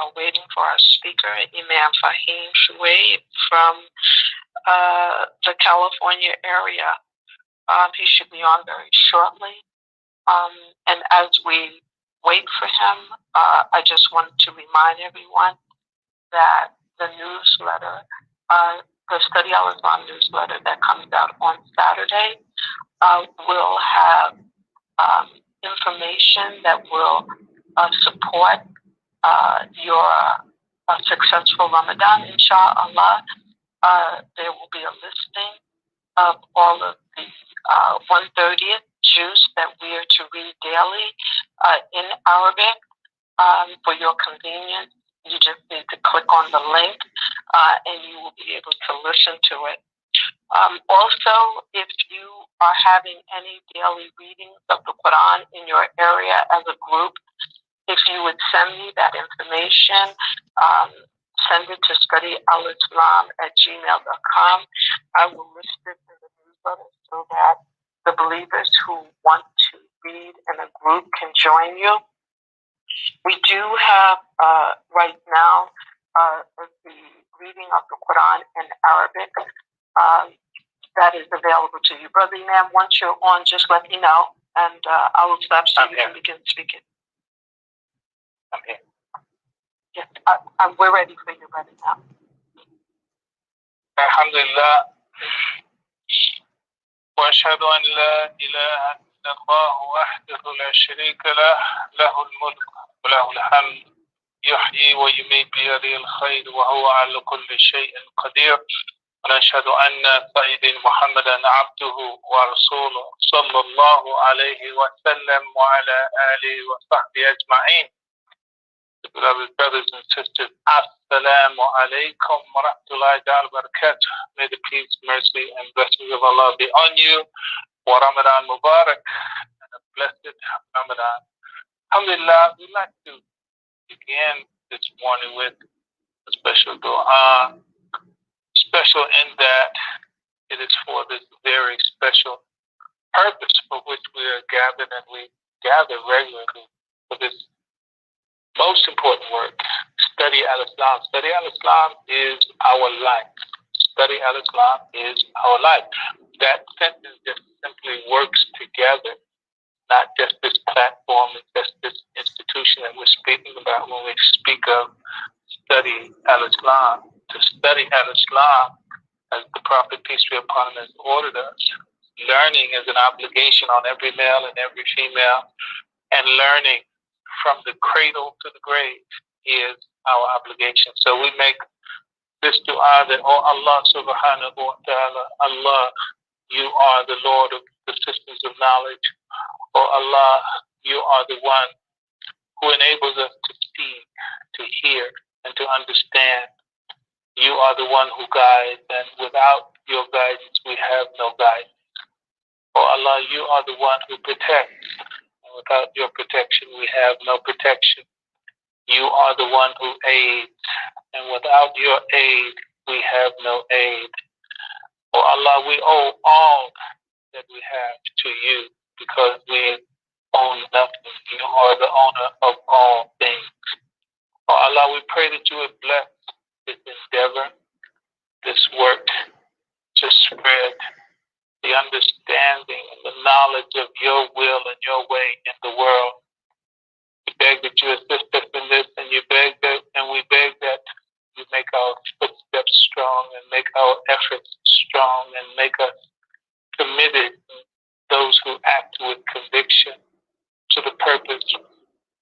are waiting for our speaker, Imam Faheem Shuaibe from the California area. He should be on very shortly. And as we wait for him, I just want to remind everyone that the newsletter, the Study Al-Islam newsletter that comes out on Saturday, will have information that will support your successful Ramadan, inshallah. There will be a listing of all of the 130th juice that we are to read daily in Arabic. For your convenience, you just need to click on the link and you will be able to listen to it. Also, if you are having any daily readings of the Quran in your area as a group, if you would send me that information, send it to studyalislam@gmail.com. I will list it in the newsletter so that the believers who want to read in a group can join you. We do have right now the reading of the Quran in Arabic that is available to you. Brother Imam, once you're on, just let me know, and I will stop so you can begin speaking. I'm here. Yes, we're ready for you, brother now. Alhamdulillah. وأشهد أن لا إله إلا الله وحده لا شريك له له الملك وله الحمد يحيي ويميت بيده الخير وهو على كل شيء قدير ونشهد أن سيدنا محمدا عبده ورسوله صلى الله عليه وسلم وعلى آله وصحبه أجمعين. Beloved brothers and sisters, Assalamu alaikum wa rahmatullahi wa barakatuh. May the peace, mercy, and blessings of Allah be on you. Wa Ramadan Mubarak, and a blessed Ramadan. Alhamdulillah, we'd like to begin this morning with a special dua. Special in that it is for this very special purpose for which we are gathered, and we gather regularly for this most important work, Study Al-Islam. Study Al-Islam is our life. Study Al-Islam is our life. That sentence just simply works together, not just this platform, it's just this institution that we're speaking about when we speak of Study Al-Islam. To study Al-Islam, as the Prophet, peace be upon him, has ordered us, learning is an obligation on every male and every female, and learning from the cradle to the grave is our obligation. So we make this dua that, oh Allah subhanahu wa ta'ala, Allah, you are the Lord of the systems of knowledge. Oh Allah, you are the one who enables us to see, to hear, and to understand. You are the one who guides, and without your guidance, we have no guidance. Oh Allah, you are the one who protects. Without your protection, we have no protection. You are the one who aids, and without your aid, we have no aid. Oh Allah, we owe all that we have to you because we own nothing. You are the owner of all things. Oh Allah, we pray that you would bless this endeavor, this work, to spread the understanding and the knowledge of your will and your way in the world. We beg that you assist us in this, and we beg that you make our footsteps strong and make our efforts strong and make us committed, those who act with conviction to the purpose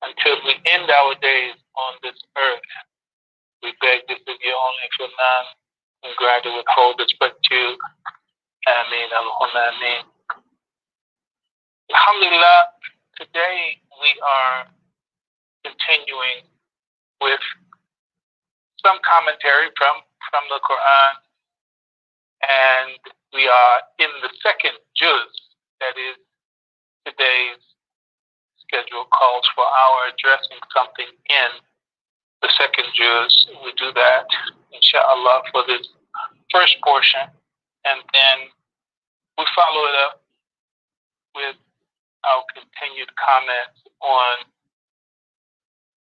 until we end our days on this earth. We beg this of you only for none and grant to withhold this but you. Ameen, Allahumma ameen. Alhamdulillah, today we are continuing with some commentary from the Quran, and we are in the second juz, that is today's schedule calls for our addressing something in the second juz. We do that, inshallah, for this first portion, and then we follow it up with our continued comments on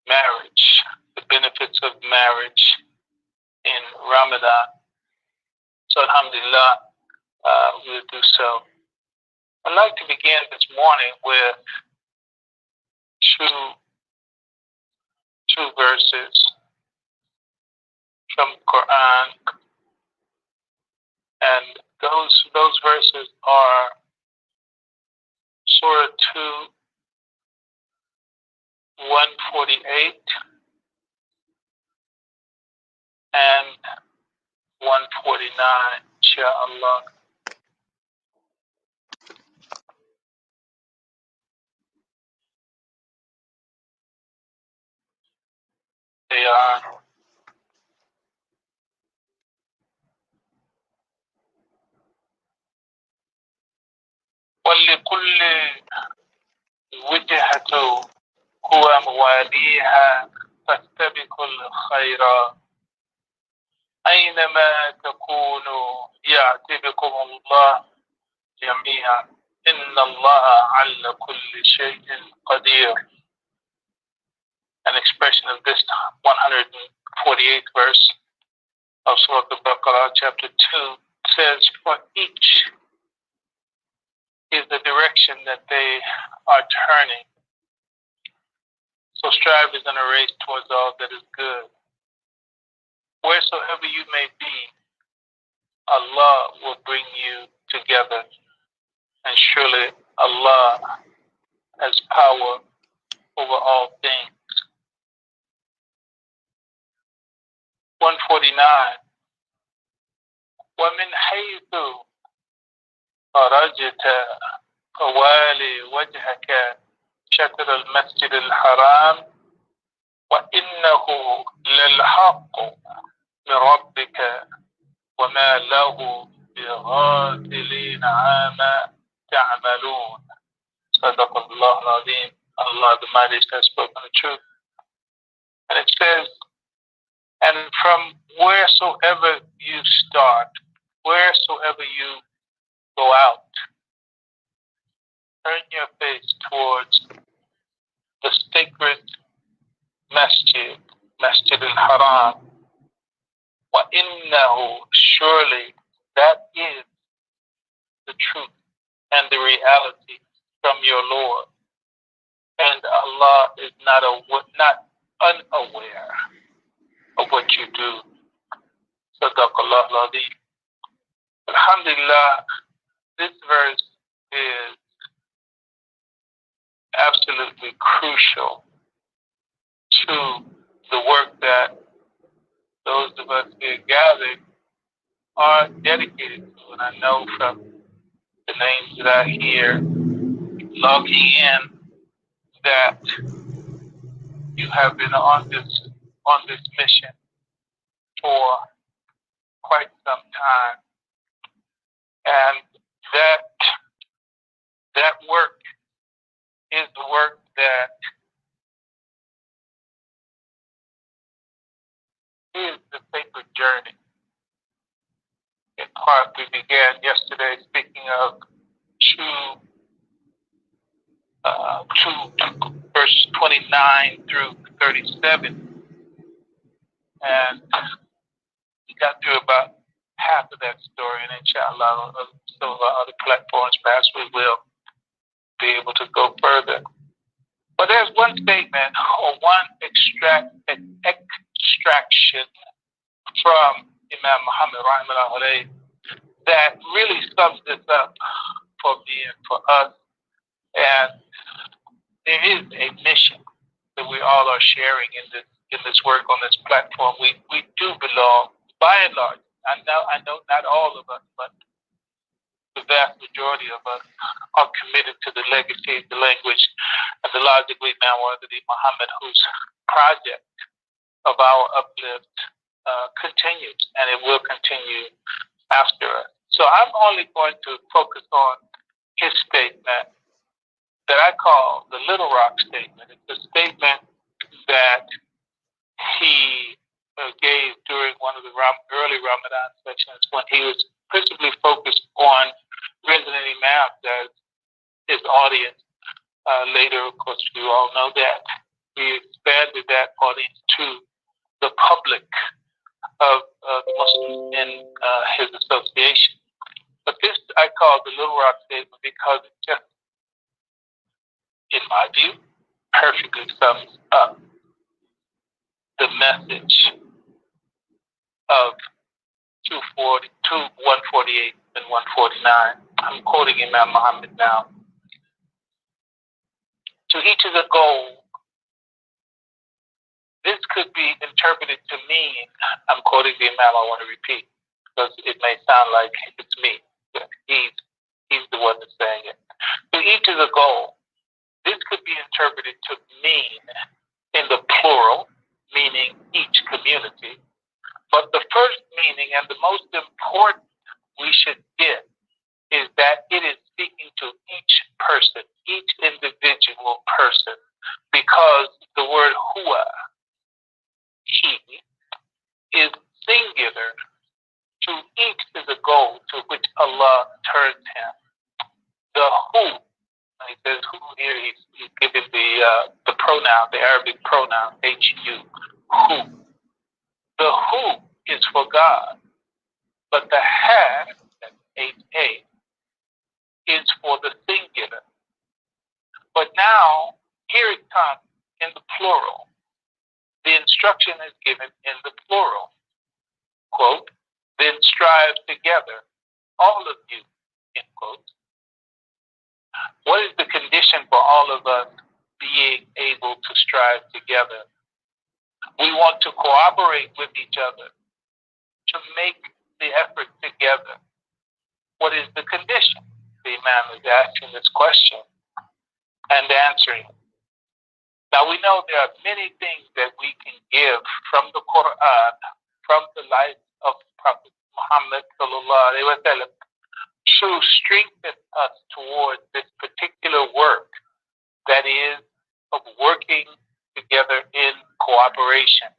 marriage, the benefits of marriage in Ramadan. So alhamdulillah, we'll do so. I'd like to begin this morning with two verses from the Quran, and those verses are Surah 2, 148 and 149, inshallah. They are وَلِكُلِّ وِجْهَةٌ هُوَ مُوَالِيهَا فَاسْتَبِقُوا الْخَيْرَاتِ أَيْنَمَا تَكُونُوا يَأْتِ بِكُمُ اللَّهُ جَمِيعًا إِنَّ اللَّهَ عَلَى كُلِّ شَيْءٍ قَدِيرٌ. An expression of this 148th verse of Surah Baqarah, chapter 2, says, for each is the direction that they are turning. So strive is in a race towards all that is good. Wheresoever you may be, Allah will bring you together. And surely Allah has power over all things. 149. وَمِنْ حَيْثُ خَرَجْتَ فَوَالِ وَجْهَكَ شَطْرَ الْمَسْجِدِ الْحَرَامِ وَإِنَّهُ لَلْحَقُّ مِنْ رَبِّكَ وَمَا لَهُ بِغَافِلِينَ عَمَّا تَعْمَلُونَ. صدق Allah al-Azim. Allah the Mightiest has spoken the truth. And it says, and from wheresoever you start, wheresoever you go out, turn your face towards the sacred Masjid, Masjid al-Haram. وَإِنَّهُ, surely that is the truth and the reality from your Lord. And Allah is not unaware of what you do. Sadaqallah al-Azim. Alhamdulillah, this verse is absolutely crucial to the work that those of us here gathered are dedicated to. And I know from the names that I hear logging in that you have been on this mission for quite some time. And that work is the work that is the sacred journey. In part, we began yesterday speaking of verses 29 through 37, and we got through about half of that story, and inshallah, on some of our other platforms, perhaps we will be able to go further. But there's one statement or one extraction from Imam Muhammad rahimahullah that really sums this up for me and for us. And there is a mission that we all are sharing in this work on this platform. We do belong, by and large. I know not all of us, but the vast majority of us are committed to the legacy, the language, and the logical Imam Muhammad, whose project of our uplift continues, and it will continue after us. So I'm only going to focus on his statement that I call the Little Rock statement. It's a statement that he gave during one of the early Ramadan sessions when he was principally focused on resident imams as his audience. Later, of course, you all know that we expanded that audience to the public of the Muslims in his association. But this I call the Little Rock statement because it just, in my view, perfectly sums up the message of 148 and 149. I'm quoting Imam Muhammad now. To each is a goal. This could be interpreted to mean, I'm quoting the Imam, I want to repeat, because it may sound like it's me. But he's the one that's saying it. To each is a goal. This could be interpreted to mean in the plural, meaning each community. But the first meaning and the most important we should get is that it is speaking to each person, each individual person, because the word huwa, he, is singular. To each is a goal to which Allah turns him. The who, he says who here, he's given the pronoun, the Arabic pronoun, H-U, who. The who is for God, but the ha, that's H-A, is for the singular. But now, here it comes in the plural. The instruction is given in the plural. Quote, then strive together, all of you, end quote. What is the condition for all of us being able to strive together? We want to cooperate with each other to make the effort together. What is the condition? The Imam is asking this question and answering. Now we know there are many things that we can give from the Quran, from the life of Prophet Muhammad sallallahu alaihi wasallam, to strengthen us towards this particular work that is of working together in cooperation.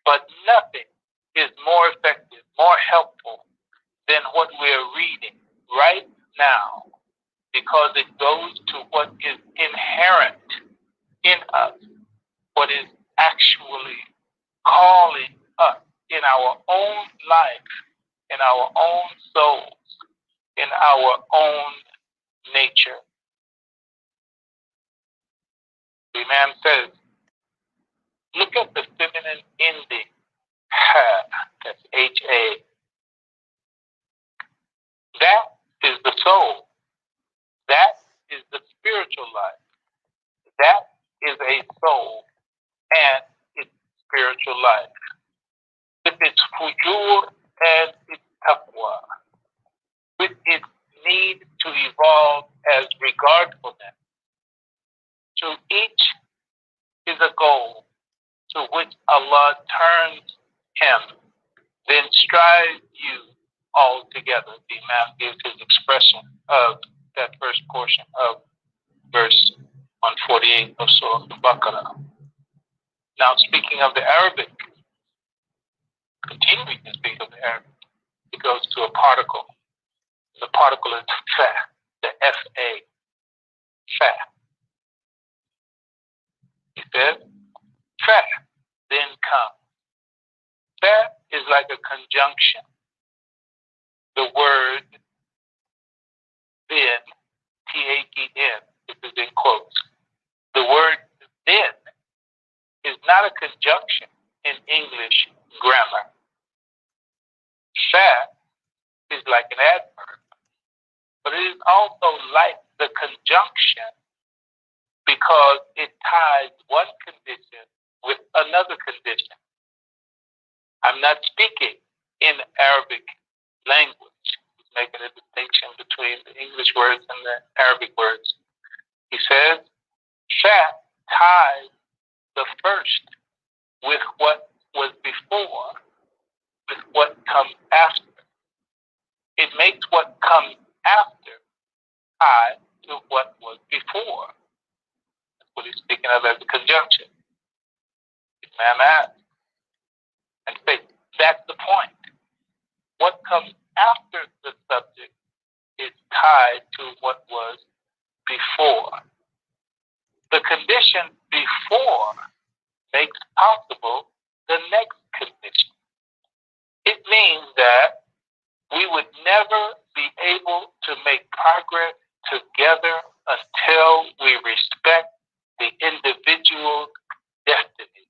But nothing is more effective, more helpful than what we're reading right now, because it goes to what is inherent in us, what is actually calling us in our own life, in our own souls, in our own nature. The Imam says, look at the feminine ending, ha, that's H-A. That is the soul. That is the spiritual life. That is a soul and its spiritual life. With its fujur and its taqwa. With its need to evolve as regardfulness. To each is a goal to which Allah turns him. Then strive you all together. The Imam gives his expression of that first portion of verse 148 of Surah Baqarah. Now, speaking of the Arabic, continuing to speak of the Arabic, it goes to a particle. The particle is fa, the F-A, fa. He said, fa, then come. Fa is like a conjunction. The word then, T-H-E-N, this is in quotes. The word then is not a conjunction in English grammar. Fa is like an adverb, but it is also like the conjunction because it ties one condition with another condition. I'm not speaking in Arabic language. He's making a distinction between the English words and the Arabic words. He says, fa ties the first with what was before, with what comes after. It makes what comes after tie to what was before. That's what he's speaking of as a conjunction. Imam asks, and say, that's the point. What comes after the subject is tied to what was before. The condition before progress together until we respect the individual's destiny.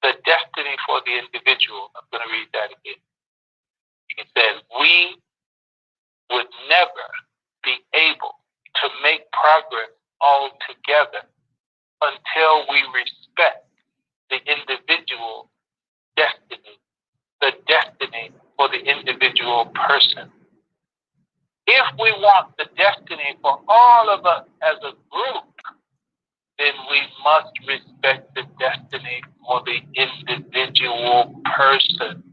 The destiny for the individual. I'm going to read that again. It says, we would never be able to make progress all together until we respect the individual destiny, the destiny for the individual person. If we want the destiny for all of us as a group, then we must respect the destiny for the individual person,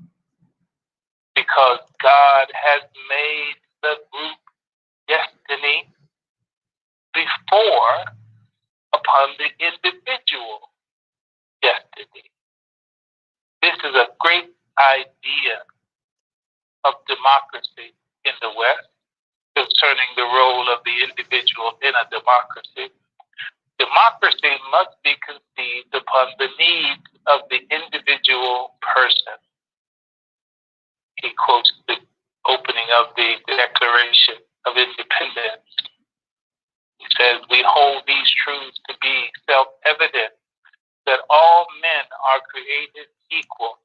because God has made the group destiny before upon the individual destiny. This is a great idea of democracy in the West concerning the role of the individual in a democracy. Democracy must be conceived upon the needs of the individual person. He quotes the opening of the Declaration of Independence. He says, we hold these truths to be self-evident, that all men are created equal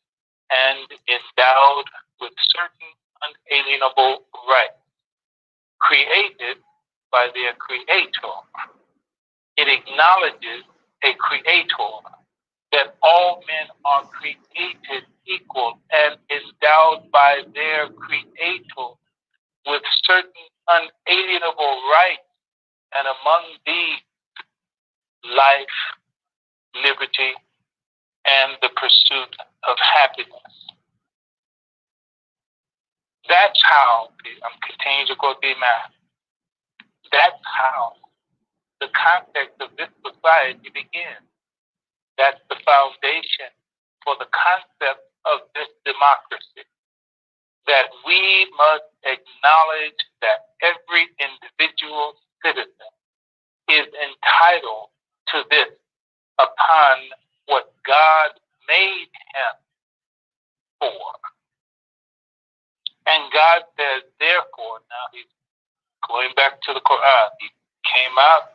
and endowed with certain unalienable rights, created by their creator. It acknowledges a creator, that all men are created equal and endowed by their creator with certain unalienable rights, and among these, life, liberty, and the pursuit of happiness. That's how, I'm continuing to quote the Imam, that's how the context of this society begins. That's the foundation for the concept of this democracy, that we must acknowledge that every individual citizen is entitled to this upon what God made him for. And God says, therefore, now he's going back to the Quran. He came out,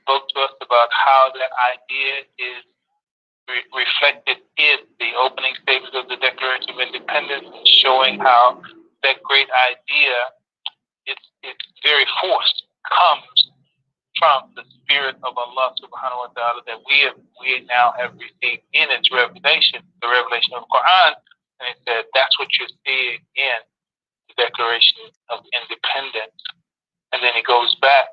spoke to us about how that idea is reflected in the opening statements of the Declaration of Independence, showing how that great idea, its very force comes from the spirit of Allah subhanahu wa ta'ala that we now have received in its revelation, the revelation of the Quran. And it said that's what you're seeing in the Declaration of Independence. And then he goes back.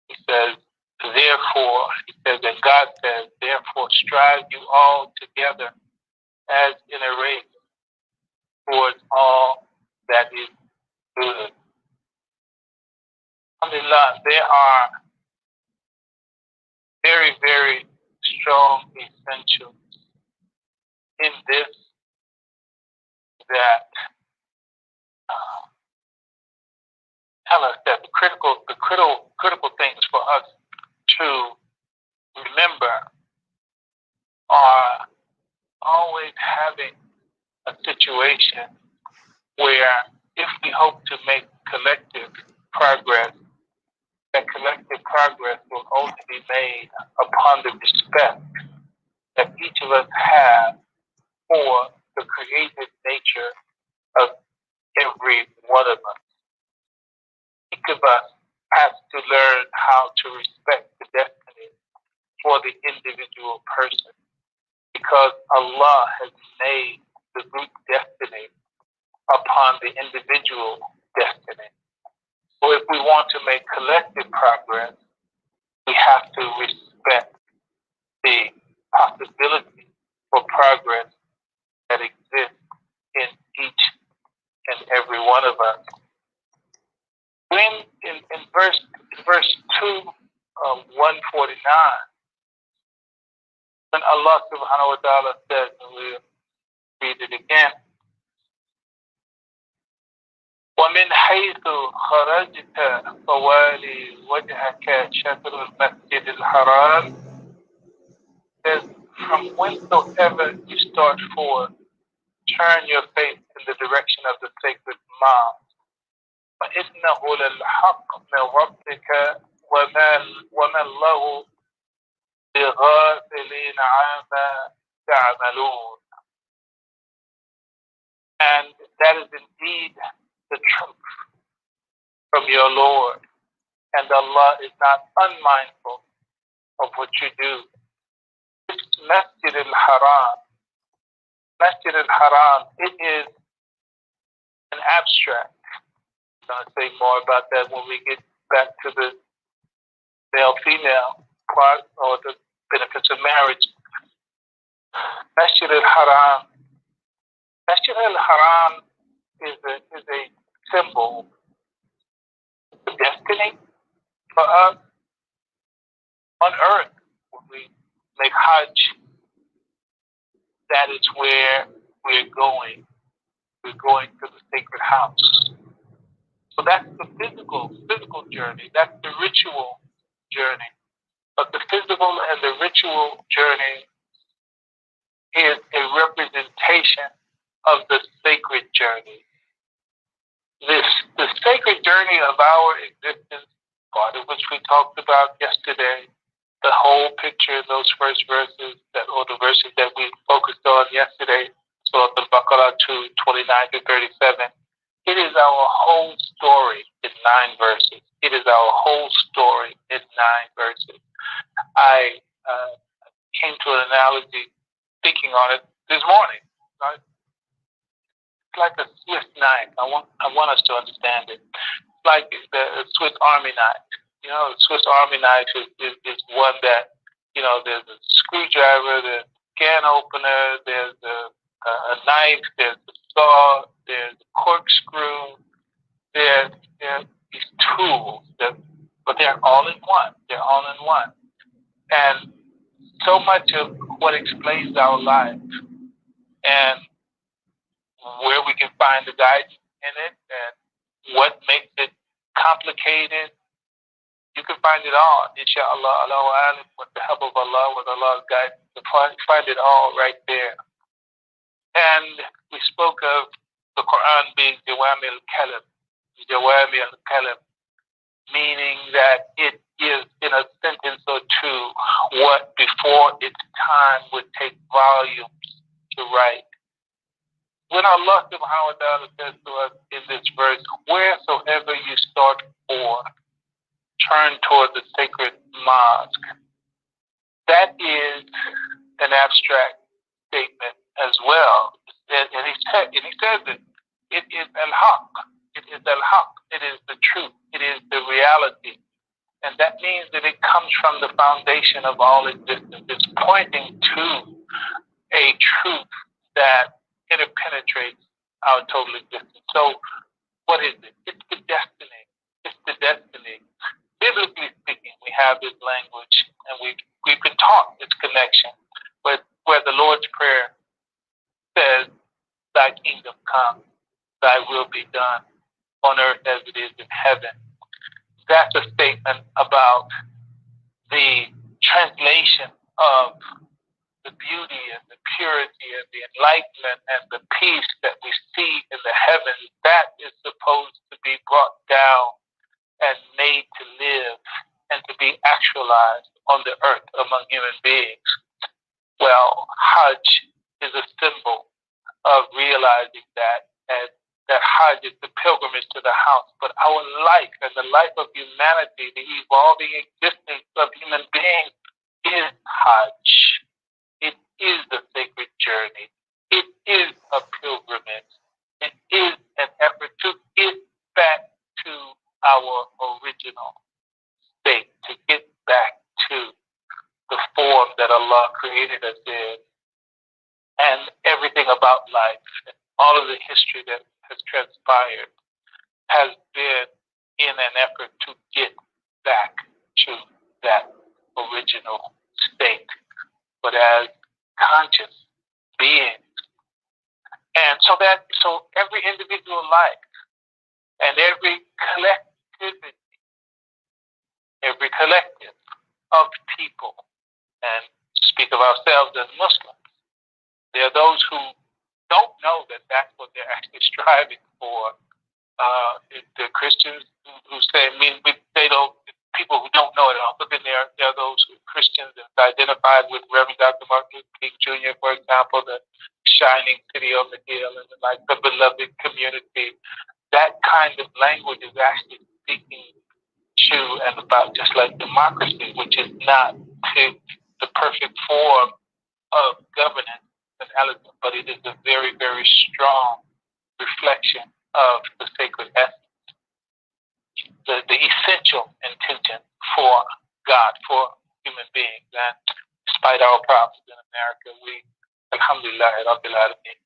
He says, therefore, he says that God says, therefore strive you all together as in a race towards all that is good. Alhamdulillah, there are very, very strong essentials in this that tell us that the critical things for us to remember are always having a situation where if we hope to make collective progress, that collective progress will only be made upon the respect that each of us have for the created nature of every one of us. Each of us has to learn how to respect the destiny for the individual person, because Allah has made the group destiny upon the individual destiny. So if we want to make collective progress, we have to respect the possibility for progress that exists in each and every one of us. When in verse 2 of 149, when Allah subhanahu wa ta'ala says, and we'll read it again, وَمِنْ حَيْثُ خَرَجْتَ فَوَالِي وَجْهَكَ شَطْرَ الْمَسْجِدِ الْحَرَامِ, says, from whensoever you start forth, turn your face in the direction of the sacred mosque, وإنه للحق من ربك وما الله بغافل عما تعملون. And that is indeed the truth from your Lord. And Allah is not unmindful of what you do. This Masjid al-Haram, it is an abstract. I'm going to say more about that when we get back to the male-female part or the benefits of marriage. Masjid al-Haram is a symbol of destiny for us on earth. When we make Hajj, that is where we're going. We're going to the sacred house. So that's the physical journey. That's the ritual journey. But the physical and the ritual journey is a representation of the sacred journey. The sacred journey of our existence, part of which we talked about yesterday, the whole picture in those first verses, or the verses that we focused on yesterday, so the Baqarah 2:29-37. It is our whole story in 9 verses. It is our whole story in 9 verses. I came to an analogy thinking on it this morning. Right? It's like a Swiss knife. I want us to understand it. It's like the Swiss Army knife. You know, the Swiss Army knife is one that, there's a screwdriver, there's a can opener, there's a knife, there's a saw, there's a corkscrew, there's these tools, but they're all in one. They're all in one. And so much of what explains our life and where we can find the guidance in it and what makes it complicated, you can find it all, inshallah, Allah, with the help of Allah, with Allah's guidance, you can find it all right there. And we spoke of the Quran being Jawami al-Kalam, meaning that it is in a sentence or two what before its time would take volumes to write. When Allah subhanahu wa ta'ala says to us in this verse, wheresoever you start for, turn toward the sacred mosque, that is an abstract statement as well. And he says it. It is al-haq. It is al-haq. It is the truth. It is the reality. And that means that it comes from the foundation of all existence. It's pointing to a truth that interpenetrates our total existence. So what is it? It's the destiny. It's the destiny. Biblically speaking, we have this language, and we've been taught its connection, where the Lord's Prayer says, "Thy kingdom come, thy will be done on earth as it is in heaven." That's a statement about the translation of the beauty and the purity and the enlightenment and the peace that we see in the heavens. That is supposed to be brought down and made to live and to be actualized on the earth among human beings. Well, Hajj is a symbol of realizing that, and that Hajj is the pilgrimage to the house. But our life and the life of humanity, the evolving existence of human beings, is Hajj. It is the sacred journey. It is a pilgrimage. It is an effort to get back to our original state, to get back to the form that Allah created us in. And everything about life, and all of the history that has transpired, has been in an effort to get back to that original state, but as conscious beings. And so every individual life and every collective of people, and speak of ourselves as Muslims, there are those who don't know that that's what they're actually striving for, The Christians who say, they don't, people who don't know it all, but then there are those Christians that identified with Reverend Dr. Martin Luther King Jr., for example, the shining city on the hill and like the beloved community. That kind of language is actually speaking to and about just like democracy, which is not the perfect form of governance and elegance, but it is a very, very strong reflection of the sacred essence, the essential intention for God, for human beings. And despite our problems in America, we, alhamdulillah, Rabbil Alameen,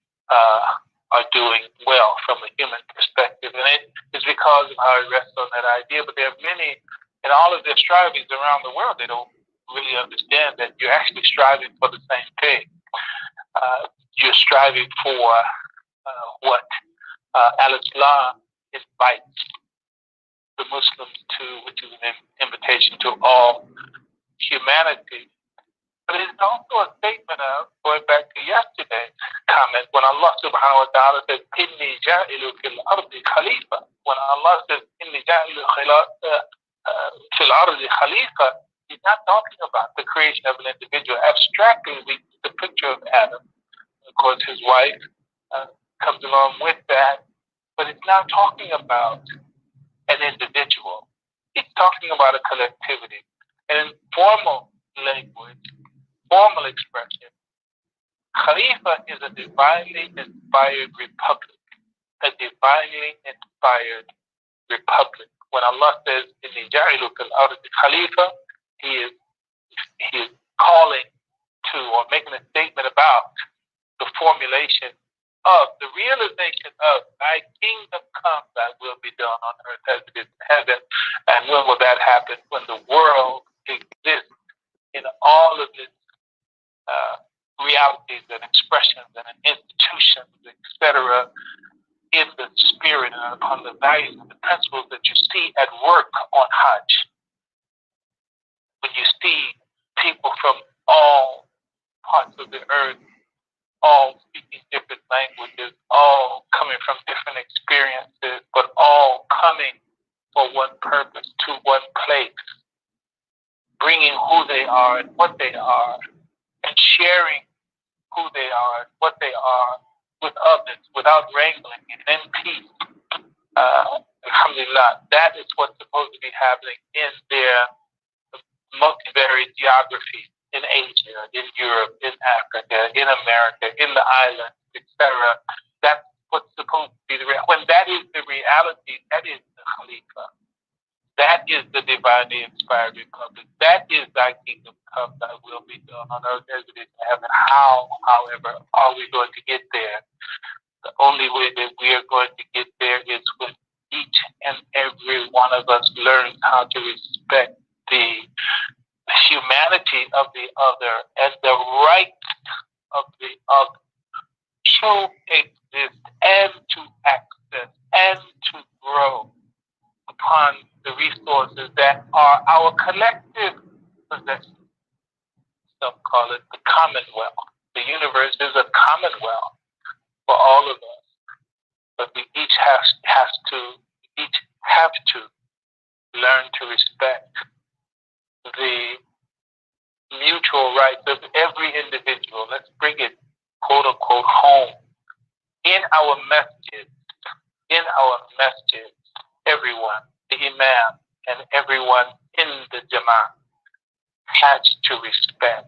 are doing well from a human perspective. And it is because of how it rests on that idea. But there are many, in all of their strivings around the world, they don't really understand that you're actually striving for the same thing. You're striving for what Al-Islam invites the Muslims to, which is an invitation to all humanity. But it's also a statement of, going back to yesterday's comment, when Allah subhanahu wa ta'ala says, Inni ja'ilu fil ardi khalifa. When Allah says, Inni ja'ilu fil ardi khalifa, he's not talking about the creation of an individual. Abstractly, the picture of Adam. Of course, his wife comes along with that. But it's not talking about an individual. It's talking about a collectivity. And in formal language, formal expression, Khalifa is a divinely inspired republic. A divinely inspired republic. When Allah says, Inni ja'ilu fil ardi khalifa, he is calling to or making a statement about the formulation of the realization of thy kingdom come, thy will be done on earth as it is in heaven. And when will that happen? When the world exists in all of its realities and expressions and institutions, etc., in the spirit and upon the values and the principles that you see at work on Hajj. When you see people from all parts of the earth, all speaking different languages, all coming from different experiences, but all coming for one purpose, to one place, bringing who they are and what they are, and sharing who they are and what they are with others without wrangling and in peace. Alhamdulillah, that is what's supposed to be happening in their multivariate geography. In Asia, in Europe, in Africa, in America, in the islands, etc. That's what's supposed to be the reality. When that is the reality, that is the Khalifa. That is the divinely inspired republic. That is thy kingdom come, thy will be done on earth as it is in heaven. How, however, are we going to get there? The only way that we are going to get there is when each and every one of us learns how to respect the humanity of the other and the rights of the other to exist and to access and to grow upon the resources that are our collective possessions. Some call it the commonwealth. The universe is a commonwealth for all of us, but we each have to learn to respect the mutual rights of every individual. Let's bring it, quote unquote, home. In our masjid, everyone, the Imam and everyone in the Jama'ah has to respect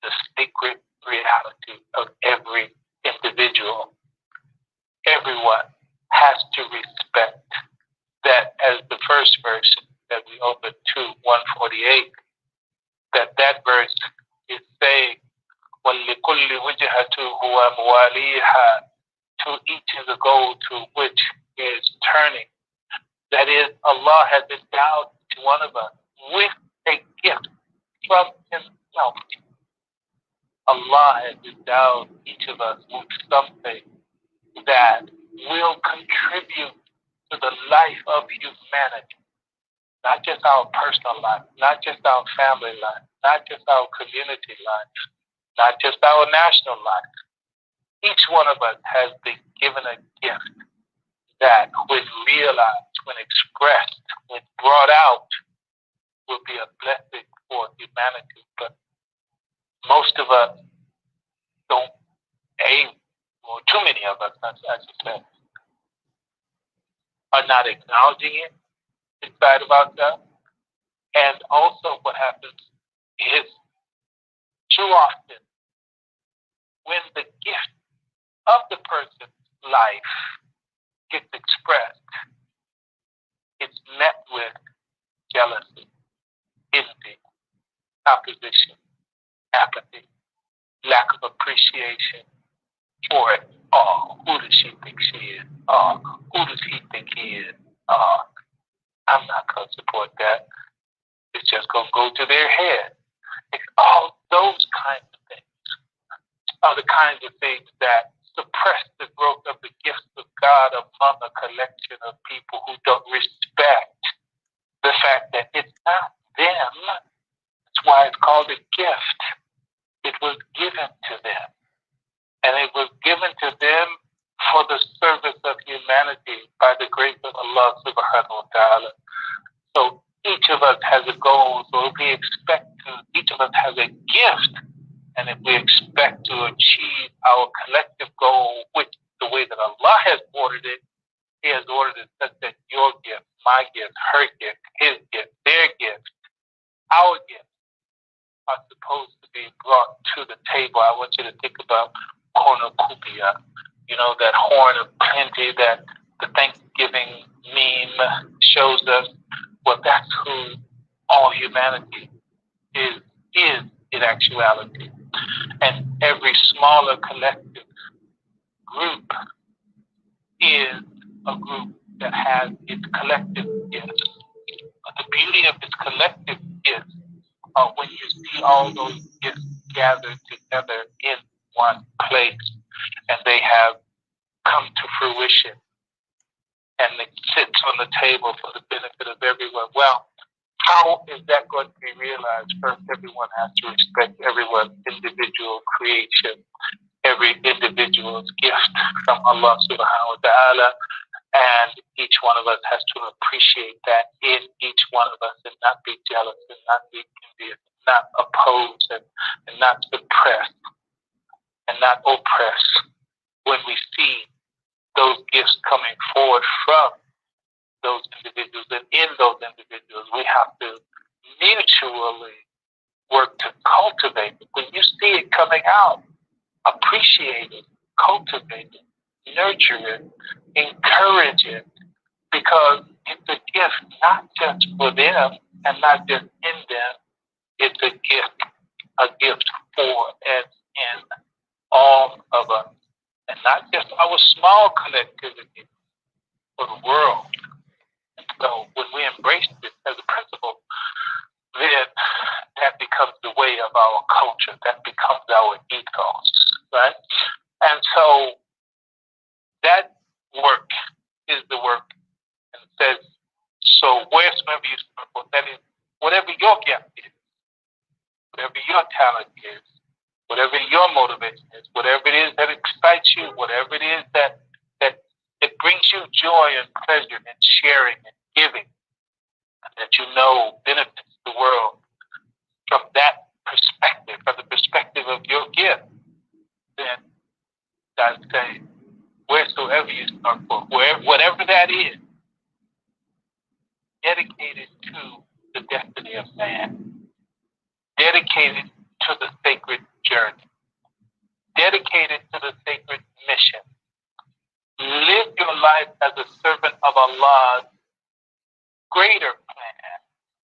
the sacred reality of every individual. Everyone has to respect that, as the first verse that we opened to 148, that verse is saying, وَلِكُلِّ وِجْهَةُ هُوَ مُوَالِيهَا, to each is a goal to which is turning. That is, Allah has endowed each one of us with a gift from Himself. Allah has endowed each of us with something that will contribute to the life of humanity. Not just our personal life, not just our family life, not just our community life, not just our national life. Each one of us has been given a gift that when realized, when expressed, when brought out, will be a blessing for humanity. But most of us don't aim, or too many of us, as you said, are not acknowledging it inside of ourselves. And also what happens is too often when the gift of the person's life gets expressed, it's met with jealousy, envy, opposition, apathy, lack of appreciation for it. Oh, who does she think she is? Oh, who does he think he is? Oh, I'm not going to support that. It's just going to go to their head. All those kinds of things are the kinds of things that suppress the growth of the gifts of God among a collection of people who don't respect the fact that it's not them. That's why it's called a gift. It was given to them. And it was given to them for the service of humanity by the grace of Allah subhanahu wa ta'ala. So each of us has a goal. So if we expect to, each of us has a gift. And if we expect to achieve our collective goal, which the way that Allah has ordered it, He has ordered it such that your gift, my gift, her gift, his gift, their gift, our gift are supposed to be brought to the table. I want you to think about cornucopia, that horn of plenty that the Thanksgiving meme shows us. Well, that's who all humanity is in actuality. And every smaller collective group is a group that has its collective gifts. The beauty of its collective gifts are when you see all those gifts gathered together in one place and they have come to fruition and it sits on the table for the benefit of everyone. Well, how is that going to be realized? First, everyone has to respect everyone's individual creation, every individual's gift from Allah subhanahu wa ta'ala, and each one of us has to appreciate that in each one of us and not be jealous and not be envious, not oppose and not suppress and not oppress when we see those gifts coming forward from those individuals. And in those individuals, we have to mutually work to cultivate it. When you see it coming out, appreciate it, cultivate it, nurture it, encourage it, because it's a gift not just for them and not just in them. It's a gift for and in all of us, and not just our small collectivity, for the world. So when we embrace this as a principle, then that becomes the way of our culture. That becomes our ethos, right? And so that work is the work. And it says, so wheresoever you start, that is, whatever your gift is, whatever your talent is, whatever your motivation is, whatever it is that excites you, whatever it is that it brings you joy and pleasure in sharing and giving, and that benefits the world from that perspective, from the perspective of your gift, then God says, wheresoever you start for, whatever that is, dedicated to the destiny of man, dedicated to the sacred journey, dedicated to the sacred mission. Live your life as a servant of Allah's greater plan.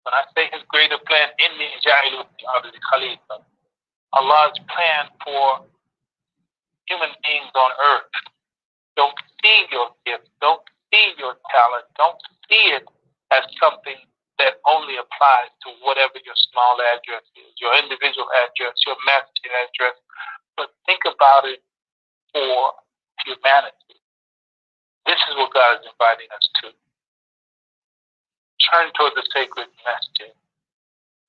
When I say His greater plan, inni ja'ilu fil ardi khalifa, Allah's plan for human beings on earth. Don't see your gift, don't see your talent, don't see it as something that only applies to whatever your small address is, your individual address, your masjid address, but think about it for humanity. This is what God is inviting us to. Turn toward the sacred masjid.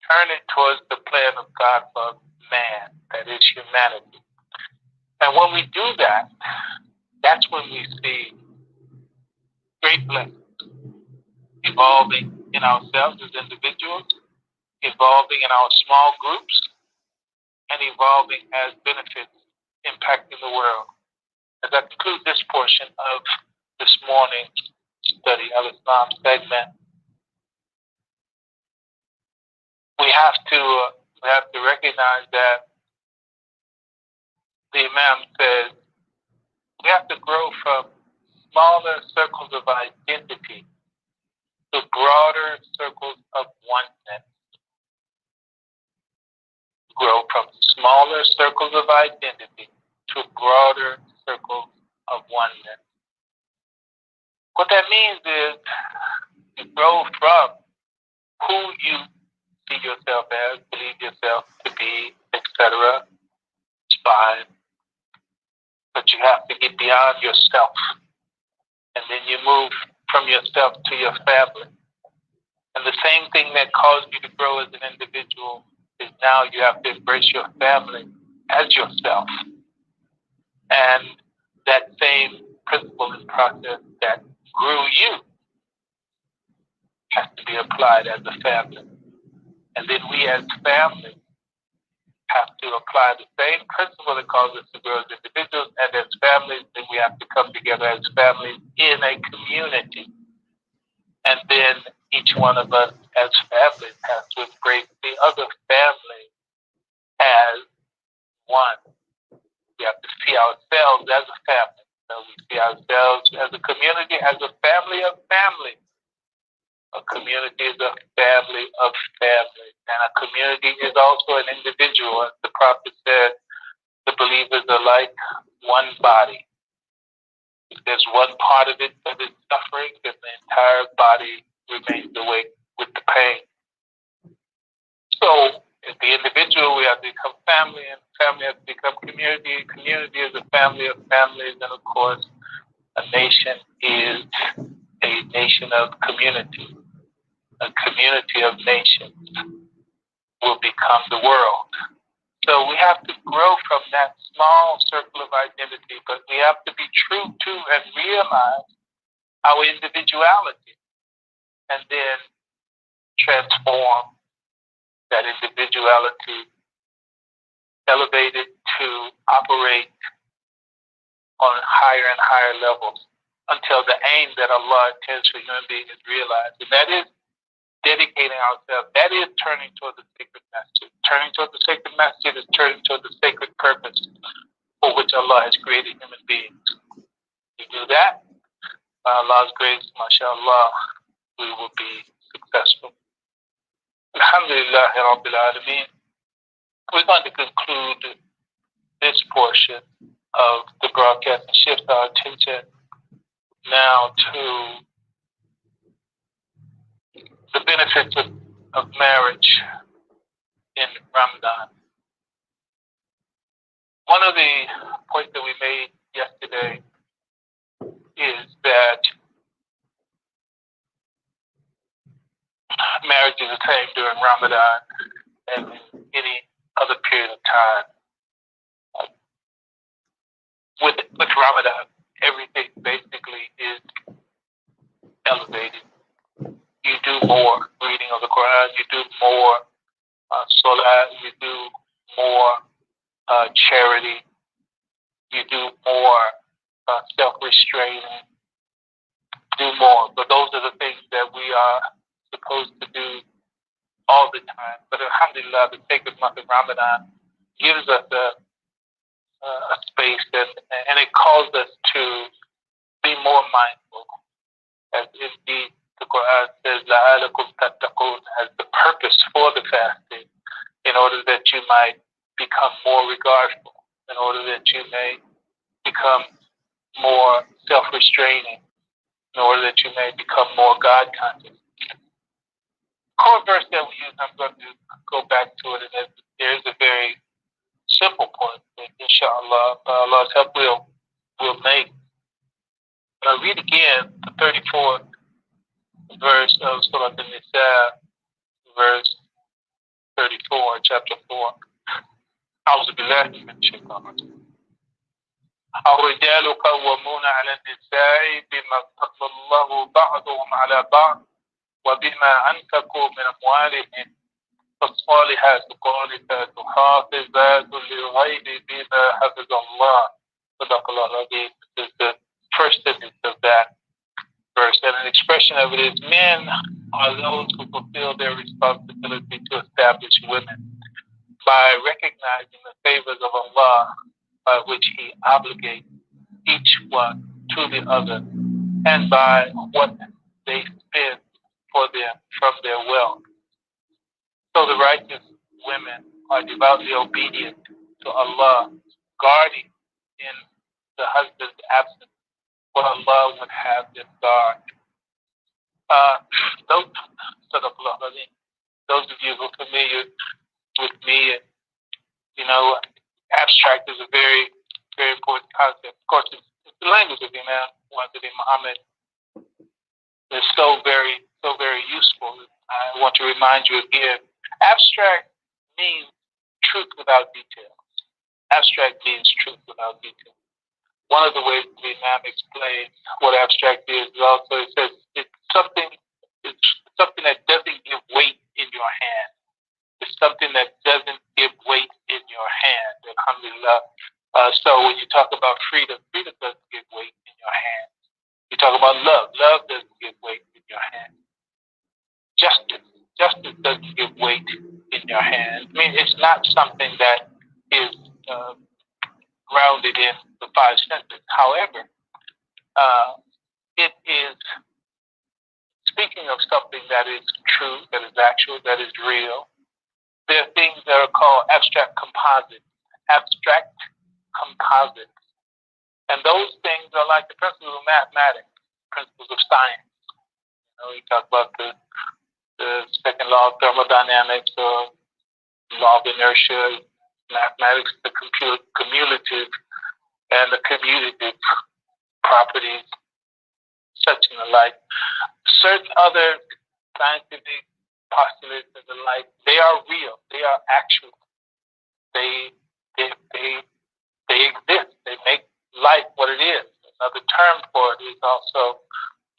Turn it towards the plan of God for man, that is humanity. And when we do that, that's when we see great blessings, evolving in ourselves as individuals, evolving in our small groups, and evolving as benefits impacting the world. As I conclude this portion of this morning's study of Islam segment, we have to recognize that the Imam says we have to grow from smaller circles of identity to broader circles of oneness. Grow from smaller circles of identity to broader circles of oneness. What that means is you grow from who you see yourself as, believe yourself to be, etc. It's fine. But you have to get beyond yourself. And then you move from yourself to your family. And the same thing that caused you to grow as an individual is now you have to embrace your family as yourself. And that same principle and process that grew you has to be applied as a family. And then we as family have to apply the same principle that causes us to grow as individuals, and as families, then we have to come together as families in a community. And then each one of us as families has to embrace the other family as one. We have to see ourselves as a family. So we see ourselves as a community, as a family of families. A community is a family of families. And a community is also an individual. As the Prophet said, the believers are like one body. If there's one part of it that is suffering, then the entire body remains awake with the pain. So, as the individual, we have to become family, and family has to become community. Community is a family of families, and of course, a nation is a nation of community. A community of nations will become the world. So we have to grow from that small circle of identity, but we have to be true to and realize our individuality, and then transform that individuality, elevate it to operate on higher and higher levels until the aim that Allah intends for human beings is realized. And that is dedicating ourselves. That is turning toward the sacred masjid. Turning toward the sacred masjid is turning toward the sacred purpose for which Allah has created human beings. We do that, by Allah's grace, mashallah, we will be successful. Alhamdulillah Rabbil Alameen. We're going to conclude this portion of the broadcast and shift our attention now to the benefits of marriage in Ramadan. One of the points that we made yesterday is that marriage is the same during Ramadan as in any other period of time. With Ramadan, everything basically is elevated. You do more reading of the Quran, you do more salah, you do more charity, you do more self-restraining, do more. But those are the things that we are supposed to do all the time. But alhamdulillah, the sacred month of Ramadan gives us a space and it calls us to be more mindful. As indeed the Quran says, لَعَلَكُمْ تَتَّقُونَ, as the purpose for the fasting, in order that you might become more regardful, in order that you may become more self-restraining, in order that you may become more God-conscious. Core verse that we use, I'm going to go back to it, and there's a very simple point that inshallah, by Allah's help, we'll make. But I'll read again the 34th verse of Surah An-Nisa, verse 34, chapter 4. أعوذ بالله من الشيطان الرجيم. الرجال قوامون على النساء بما فضل الله بعضهم على بعض وبما أنفقوا من أموالهم فالصالحات قانتات حافظات للغيب بما حفظ الله. صدق الله العظيم. This is the first sentence of that verse, and an expression of it is, men are those who fulfill their responsibility to establish women by recognizing the favors of Allah by which He obligates each one to the other, and by what they spend for them from their wealth. So the righteous women are devoutly obedient to Allah, guarding in the husband's absence what Allah would have them guard. Those of you who are familiar with me, and abstract is a very, very important concept. Of course, it's the language of Imam Muhammad. It's so very useful. I want to remind you again. Abstract means truth without details. Abstract means truth without details. One of the ways the Imam explains what abstract is also, it says it's something that doesn't give weight in your hand. It's something that doesn't give weight in your hand. Alhamdulillah. So when you talk about freedom doesn't give weight in your hand. You talk about love doesn't give weight in your hand. Justice doesn't give weight in your hand. I mean, it's not something that is grounded in the five senses. However, it is speaking of something that is true, that is actual, that is real. There are things that are called abstract composites. And those things are like the principles of mathematics, principles of science. We talk about the second law of thermodynamics or law of inertia, mathematics, the cumulative and the commutative properties, such and the like. Certain other scientific postulates and the like, they are real, they are actual. They exist. They make life what it is. Another term for it is also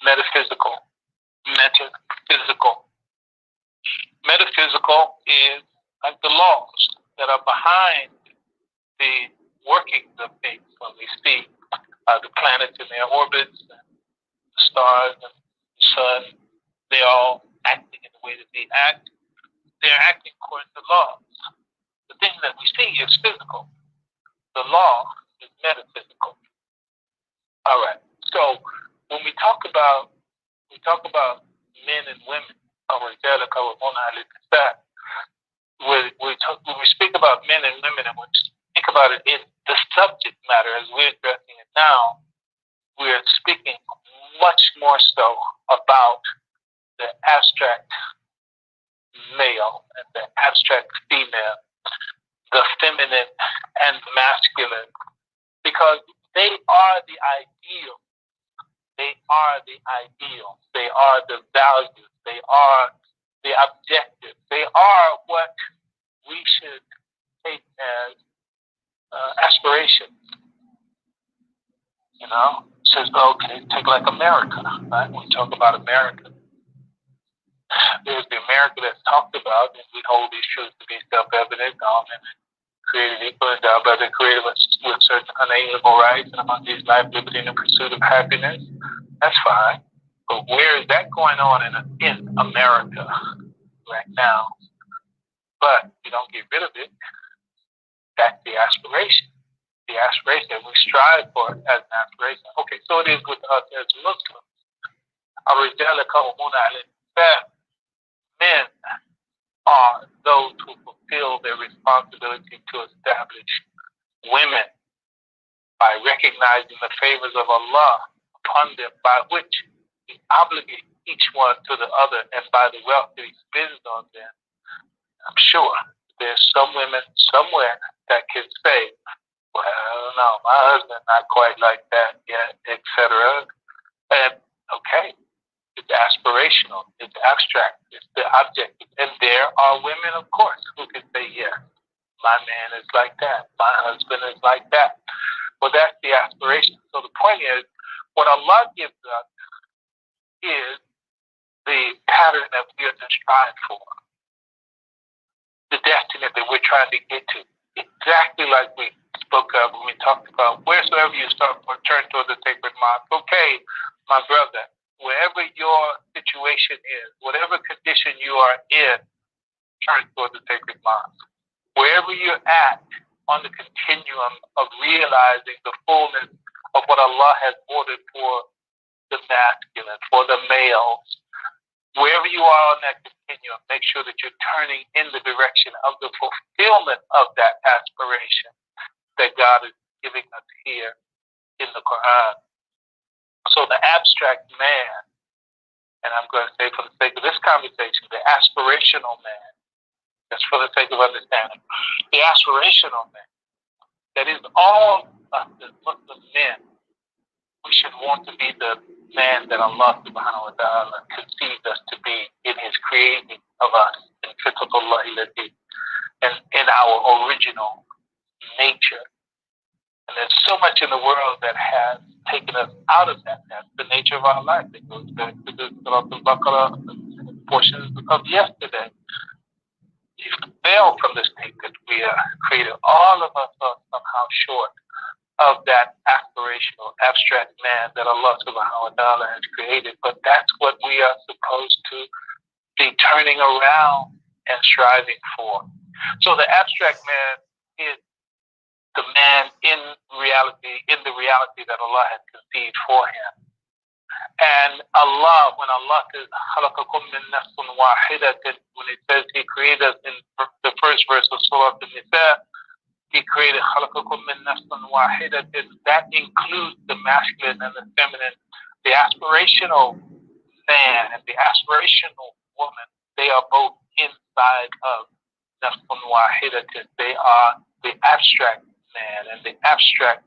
metaphysical. Metaphysical is like the laws that are behind the workings of things. When we see the planets in their orbits, and the stars and the sun, they're all acting in the way that they act. They're acting according to laws. The thing that we see is physical. The law is metaphysical. All right. So when we talk about men and women, when we speak about men and women, and we speak about it in the subject matter as we're addressing it now, we're speaking much more so about the abstract male and the abstract female, the feminine and masculine, because they are the ideal. They are the ideals. They are the values. They are the objectives. They are what we should take as aspirations. Says, okay, take like America, right? When we talk about America, there's the America that's talked about, and we hold these truths to be self-evident, and created equal and endowed by the Creator with certain unalienable rights, and among these life, liberty, and the pursuit of happiness. That's fine. But where is that going on in America right now? But we don't get rid of it. That's the aspiration. The aspiration that we strive for as an aspiration. Okay, so it is with us as Muslims. Men are those who fulfill their responsibility to establish women by recognizing the favors of Allah upon them, by which He obligates each one to the other, and by the wealth that He spends on them. I'm sure there's some women somewhere that can say, well, no, my husband not quite like that yet, etc. And okay, it's aspirational, it's abstract, it's the objective. And there are women, of course, who can say, yes, my man is like that, my husband is like that. Well, that's the aspiration. So the point is, what Allah gives us is the pattern that we are to strive for, the destiny that we're trying to get to. Exactly like we spoke of when we talked about wheresoever you start or turn toward the sacred mosque. Okay, my brother, wherever your situation is, whatever condition you are in, turn toward the sacred mosque. Wherever you're at on the continuum of realizing the fullness of what Allah has ordered for the masculine, for the males, wherever you are on that continuum, make sure that you're turning in the direction of the fulfillment of that aspiration that God is giving us here in the Quran. So the abstract man, and I'm going to say for the sake of this conversation, the aspirational man, that's for the sake of understanding, the aspirational man, that is all us as Muslim men, we should want to be the man that Allah subhanahu wa ta'ala conceived us to be in his creating of us in in our original nature. And there's so much in the world that has taken us out of that. That's the nature of our life. It goes back to the Baqarah portions of yesterday. You fail from the state that we are created. All of us are somehow short of that aspirational, abstract man that Allah subhanahu wa ta'ala has created. But that's what we are supposed to be turning around and striving for. So the abstract man is the man in the reality that Allah has conceived for him. And Allah, when Allah says, خَلَقَكُم مِّن نَفْسٍ وَاحِدَةٍ, when it says He created us in the first verse of Surah An-Nisa, He created خَلَقَكُم مِّن نَفْسٍ وَاحِدَةٍ. That includes the masculine and the feminine, the aspirational man and the aspirational woman. They are both inside of نَفْسٌ وَاحِدَةٍ. They are the abstract man and the abstract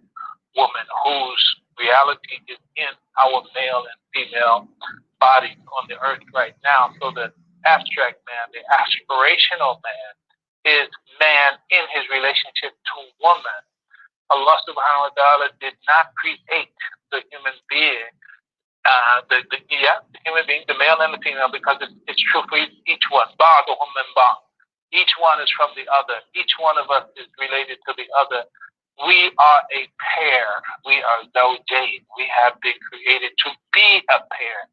woman whose reality is in our male and female bodies on the earth right now. So the abstract man, the aspirational man, is man in his relationship to woman. Allah subhanahu wa ta'ala did not create the human being, the human being, the male and the female, because it's true for each one. Ba'duhum min ba'd. Each one is from the other. Each one of us is related to the other. We are a pair. We are zawjayn. We have been created to be a pair.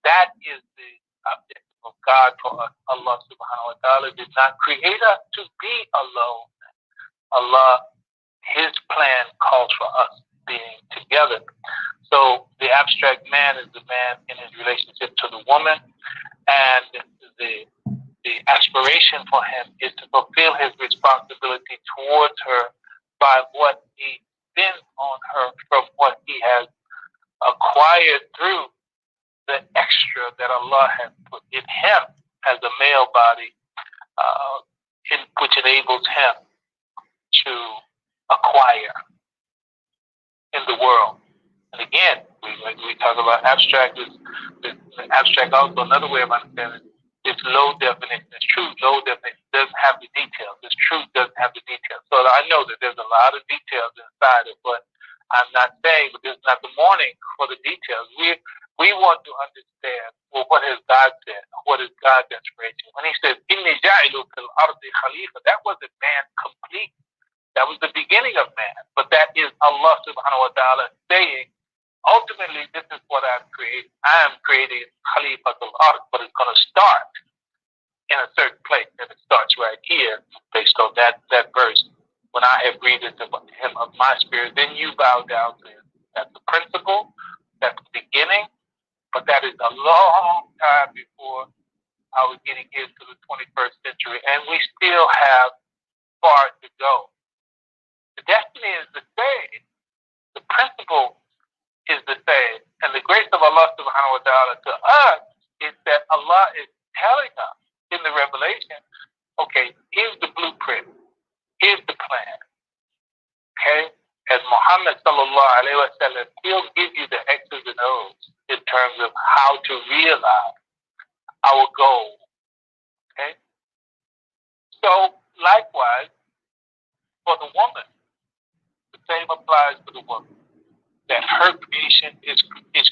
That is the objective of God for us. Allah subhanahu wa ta'ala did not create us to be alone. Allah, His plan calls for us being together. So the abstract man is the man in his relationship to the woman, and the aspiration for him is to fulfill his responsibility towards her by what he spends on her from what he has acquired through the extra that Allah has put in him as a male body, which enables him to acquire in the world. And again, we talk about abstract. Abstract also, another way of understanding it, it's low definition. It's true. Low definition doesn't have the details. It's truth doesn't have the details. So I know that there's a lot of details inside of what I'm not saying, but this is not the morning for the details. We want to understand, well, what has God said? What is God's inspiration? When He says, "Inni ja'ilu fil ardi khalifa," that wasn't man complete. That was the beginning of man. But that is Allah subhanahu wa ta'ala saying, ultimately, this is what I've created. I am creating Khalifatul Ard, but it's going to start in a certain place. And it starts right here, based on that verse. When I have breathed into him of my spirit, then you bow down to him. That's the principle. That's the beginning. But that is a long time before I was getting here to the 21st century. And we still have far to go. The destiny is the same. The principle is the same. And the grace of Allah subhanahu wa ta'ala to us is that Allah is telling us in the revelation, okay, here's the blueprint. Here's the plan. Okay? As Muhammad sallallahu alayhi wa sallam, he'll give you the X's and O's in terms of how to realize our goal. Okay? So, likewise, for the woman, the same applies to the woman. That her creation is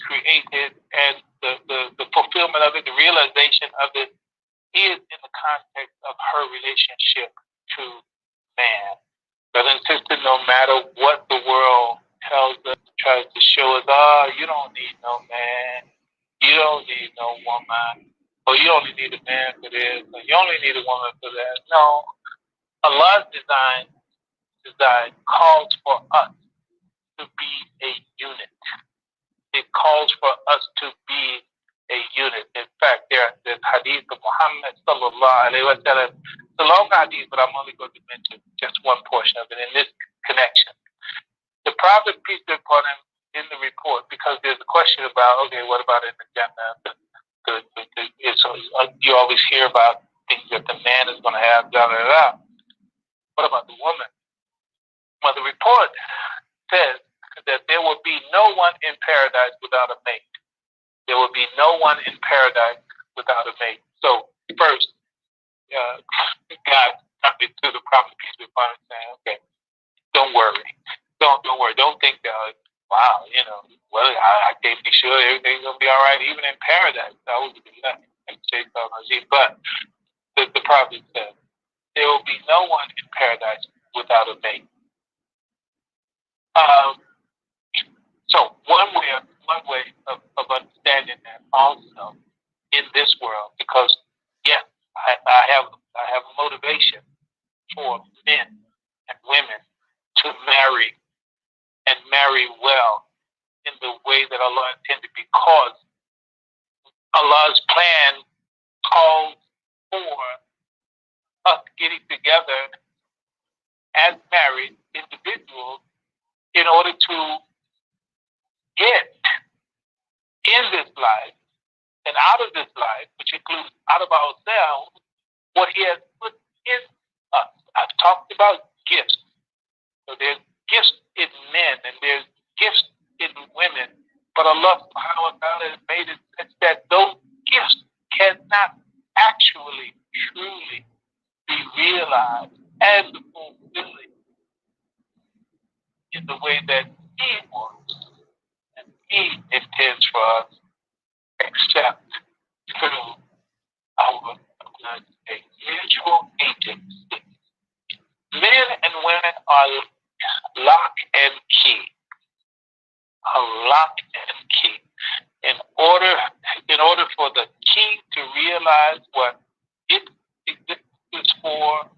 created, and the fulfillment of it, the realization of it, is in the context of her relationship to man. Brother and sister, no matter what the world tells us, tries to show us, you don't need no man, you don't need no woman, or you only need a man for this, or you only need a woman for that. No, Allah's design calls for us to be a unit. It calls for us to be a unit. In fact, there's hadith of Muhammad sallallahu alaihi wasallam. It's a long hadith, but I'm only going to mention just one portion of it in this connection. The Prophet, peace be upon him, in the report, because there's a question about, okay, what about in the Jannah? You always hear about things that the man is going to have, blah, blah, blah. What about the woman? Well, the report says that there will be no one in paradise without a mate. There will be no one in paradise without a mate. So first, God got me to the Prophet, peace be upon him, saying, okay, don't worry. Don't worry. Don't think that, wow, well, I can't be sure everything's going to be all right, even in paradise. That would be nothing. But the Prophet said, there will be no one in paradise without a mate. So one way of understanding that also in this world, because yes, I have a motivation for men and women to marry and marry well in the way that Allah intended, because Allah's plan calls for us getting together as married individuals in order to get in this life and out of this life, which includes out of ourselves, what He has put in us. I've talked about gifts. So there's gifts in men and there's gifts in women, but Allah subhanahu wa ta'ala has made it such that those gifts cannot actually, truly be realized and fulfilled in the way that He wants and He intends for us, except through our mutual agency. Men and women are lock and key. Lock and key. In order for the key to realize what it exists for,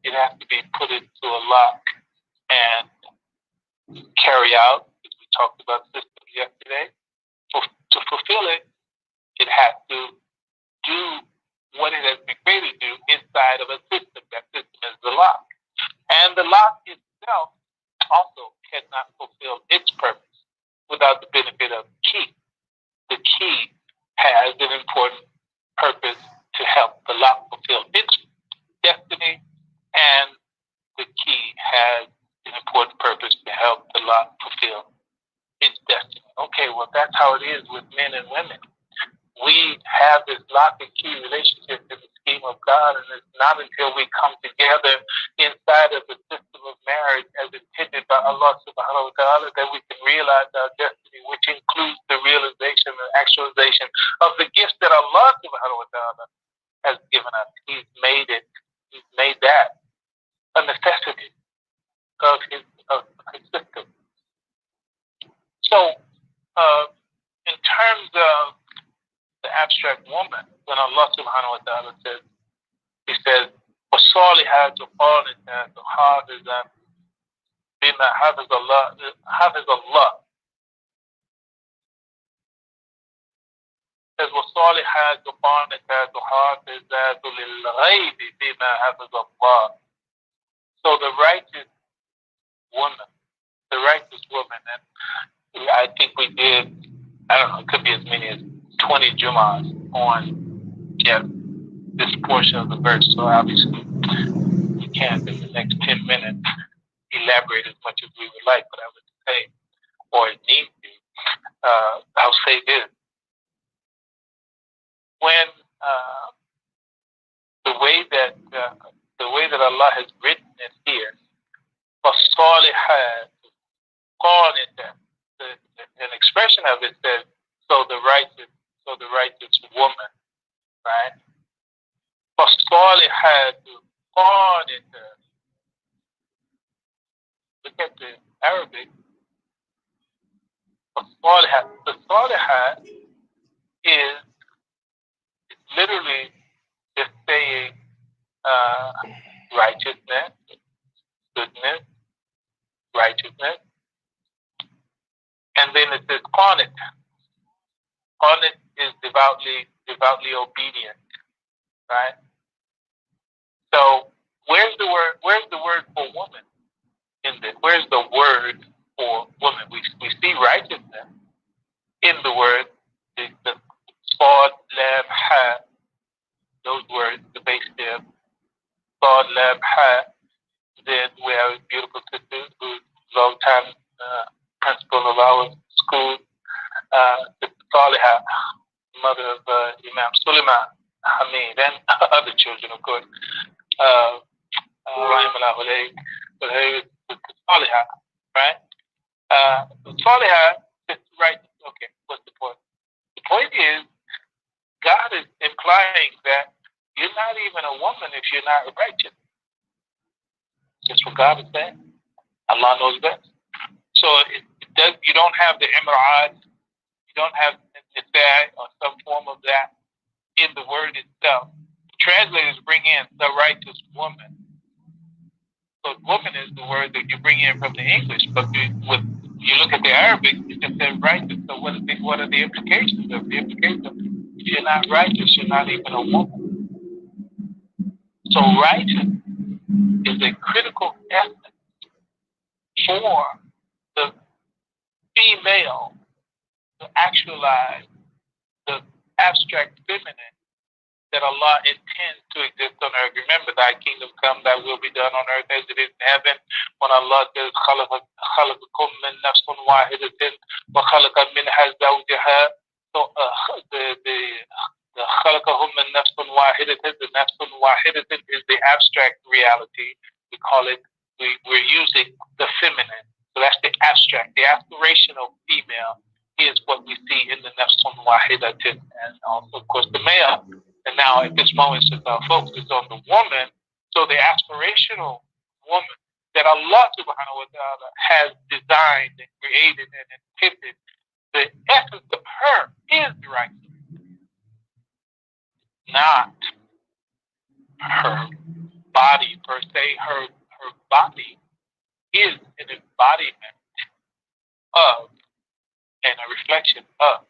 it has to be put into a lock and carry out, as we talked about systems yesterday. To fulfill it, it has to do what it has been created to do inside of a system. That system is the lock. And the lock itself also cannot fulfill its purpose without the benefit of the key. The key has an important purpose to help the lock fulfill its destiny, and the key has an important purpose to help the lock fulfill its destiny. Okay, well, that's how it is with men and women. We have this lock and key relationship in the scheme of God, and it's not until we come together inside of the system of marriage as intended by Allah subhanahu wa ta'ala that we can realize our destiny, which includes the realization and actualization of the gifts that Allah subhanahu wa ta'ala has given us. He's made that a necessity of his system. So, in terms of the abstract woman, when Allah subhanahu wa ta'ala says, He says, وَالصَّالِحَاتُ قَانِتَاتُ حَافِظًا بِمَا حَفِظَ اللَّهُ. Says وَالصَّالِحَاتُ قَانِتَاتُ حَافِظَاتُ لِلْغَيْبِ بِمَا حَفِظَ اللَّهُ. So the righteous woman, and I think we did, I don't know, it could be as many as 20 Jummahs on this portion of the verse. So obviously we can't in the next 10 minutes elaborate as much as we would like, but I would say, or need to, I'll say this. When the way that Allah has written it here, فَالصَّالِحَاتُ qanita. An expression of it says, so the righteous woman, right? فَالصَّالِحَاتُ قَانِتَةٌ. Look at the Arabic. فَالصَّالِحَاتُ. The صالحات is literally just saying righteousness, goodness, righteousness. And then it says qanit. Qanit is devoutly obedient, right? So where's the word for woman in this? Where's the word for woman? We see righteousness in the word, the Sad, Lam, Ha, those words, the base there, Sad, Lam, Ha. Then we have a beautiful sister who's a long-time principal of our school, Sister Saliha, mother of Imam Suleiman Hamid, and other children, of course. Rahimahullah alayhi, but hey, Sister Saliha, right? Saliha is right. Okay, what's the point? The point is, God is implying that you're not even a woman if you're not righteous. That's what God is saying. Allah knows best. So it does. You don't have the imra'at, you don't have nifai or some form of that in the word itself. Translators bring in the righteous woman. So woman is the word that you bring in from the English, but you look at the Arabic, it just says righteous. So what are the implications of the implication? If you're not righteous, you're not even a woman. So righteous is a critical essence for the female to actualize the abstract feminine that Allah intends to exist on earth. Remember, thy kingdom come, thy will be done on earth as it is in heaven. When Allah says, خَلَقَكُم مِّن نَفْسٍ وَاحِدَةٍ وَخَلَقَ مِنْهَا زَوْجَهَا. So the خَلَقَهُم مِّن نَفْسٍ وَاحِدَةٍ, the نَفْسٌ وَاحِدَةٍ is the abstract reality. We call it, we're using the feminine. So that's the abstract, the aspirational female is what we see in the nafsun wahidatin, and also, of course, the male. And now, at this moment, since our focus is on the woman, so the aspirational woman that Allah subhanahu wa ta'ala has designed and created and intended, the essence of her is righteous, not her body per se. Her body is an embodiment of and a reflection of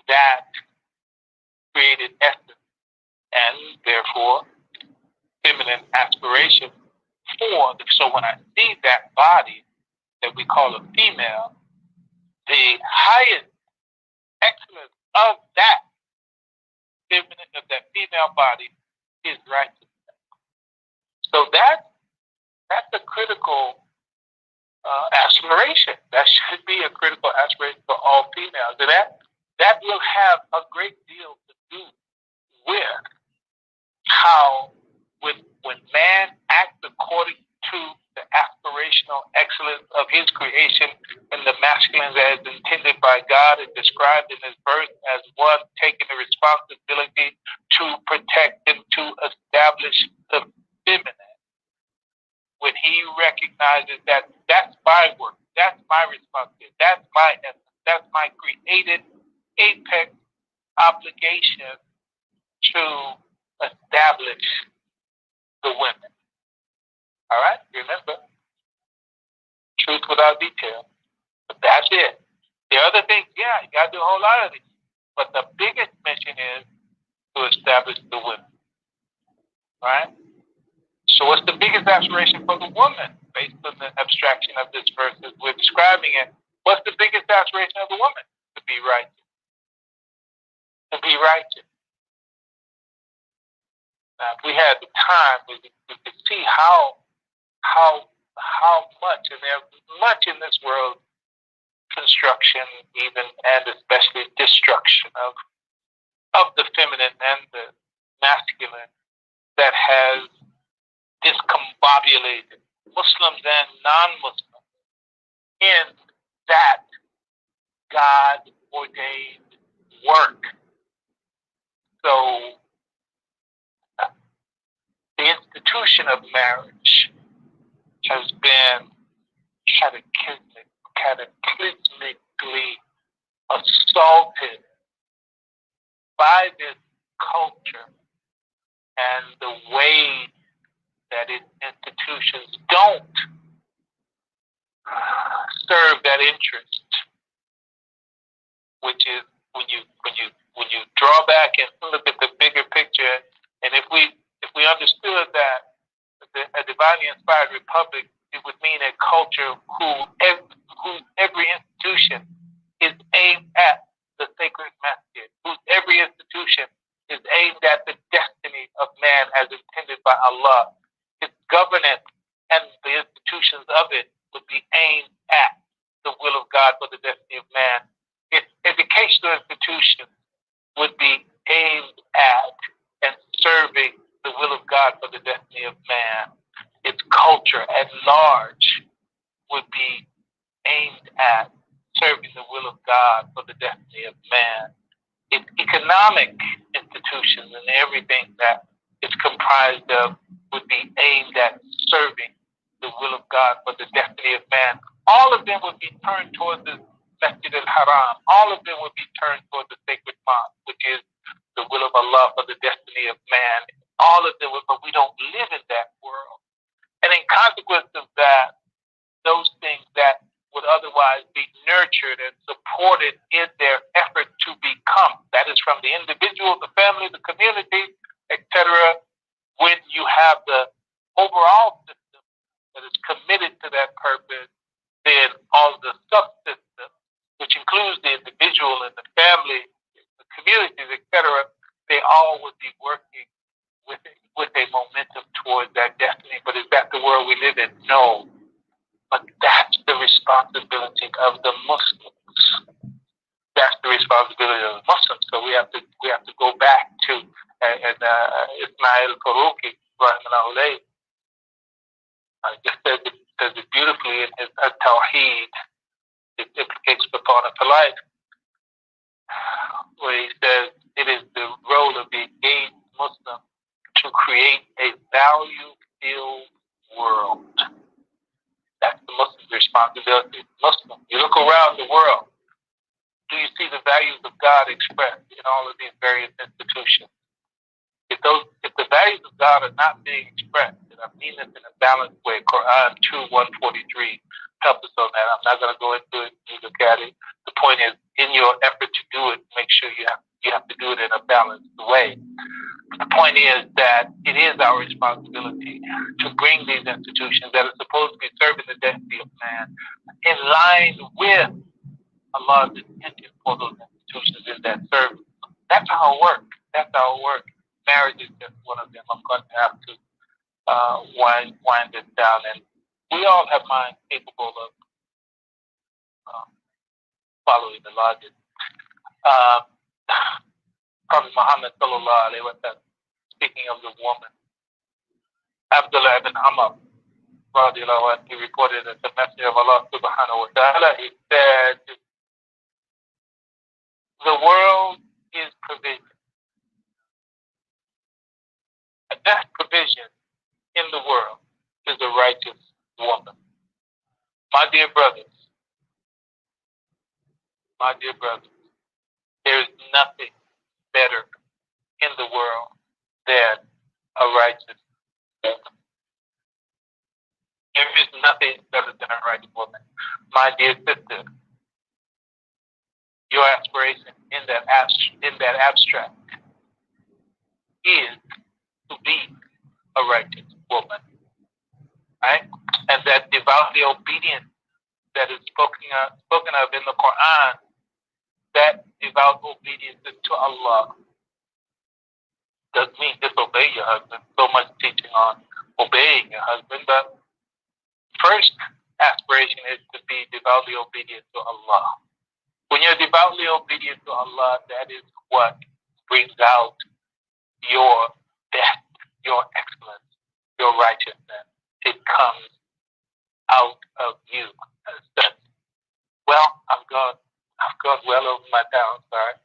that created essence, and therefore feminine aspiration for the, so when I see that body that we call a female, the highest excellence of that feminine, of that female body is righteousness. So that's a critical aspiration. That should be a critical aspiration for all females. And that will have a great deal to do with how when man acts according to the aspirational excellence of his creation and the masculine as intended by God and described in his birth as one taking the responsibility to protect and to establish the feminine. When he recognizes that that's my work, that's my responsibility, that's my essence, that's my created apex obligation to establish the women. All right? Remember, truth without detail. But that's it. The other things, yeah, you got to do a whole lot of these. But the biggest mission is to establish the women. All right? So what's the biggest aspiration for the woman? Based on the abstraction of this verse as we're describing it, what's the biggest aspiration of the woman? To be righteous. To be righteous. Now, if we had the time, we could see how much, and there's much in this world, construction even, and especially destruction of the feminine and the masculine that has discombobulated Muslims and non-Muslims in that God-ordained work. So the institution of marriage has been cataclysmically assaulted by this culture and the way that its institutions don't serve that interest, which is when you draw back and look at the bigger picture, and if we understood that a divinely inspired republic, it would mean a culture whose every institution is aimed at the sacred Masjid, whose every institution is aimed at the destiny of man as intended by Allah. Its governance and the institutions of it would be aimed at the will of God for the destiny of man. Its educational institutions would be aimed at and serving the will of God for the destiny of man. Its culture at large would be aimed at serving the will of God for the destiny of man. Its economic institutions and everything that it's comprised of would be aimed at serving the will of God for the destiny of man. All of them would be turned towards the Masjid al-Haram. All of them would be turned towards the sacred mosque, which is the will of Allah for the destiny of man. All of them, but we don't live in that world. And in consequence of that, those things that would otherwise be nurtured and supported in their effort to become, that is from the individual, the family, the community, etc., when you have the overall system that is committed to that purpose, then all the subsystems, which includes the individual and the family, the communities, etc., they all would be working with a momentum towards that destiny. But is that the world we live in? No. But that's the responsibility of the Muslims. That's the responsibility of the Muslims. So we have to go back to Ismail Faruqi, rahimahullah, just says it beautifully in his Tawheed. It implicates Baqarah for life, where he says it is the role of the engaged Muslim to create a value-filled world. That's the Muslim's responsibility. Muslim, you look around the world, do you see the values of God expressed in all of these various institutions? If the values of God are not being expressed, and I mean this in a balanced way, Quran 2:143 helps us on that. I'm not going to go into it. You look at it. The point is, in your effort to do it, make sure you have to do it in a balanced way. The point is that it is our responsibility to bring these institutions that are supposed to be serving the destiny of man in line with Allah's intention for those institutions in that service. That's how it works. That's how it works. Marriage is just one of them. I'm going to have to wind this down. And we all have minds capable of following the logic. Prophet Muhammad sallallahu alaihi wasallam, speaking of the woman, Abdullah ibn Amr, he reported that the Messenger of Allah subhanahu wa ta'ala, he said, the world is provision. The best provision in the world is a righteous woman. My dear brothers, there is nothing better in the world than a righteous woman. There is nothing better than a righteous woman. My dear sister, your aspiration in that abstract is to be a righteous woman, right? And that devoutly obedience that is spoken of in the Quran, that devout obedience to Allah doesn't mean disobey your husband. So much teaching on obeying your husband, but first aspiration is to be devoutly obedient to Allah. When you're devoutly obedient to Allah, that is what brings out your best, your excellence, your righteousness. It comes out of you. Well, I've gone well over my downside.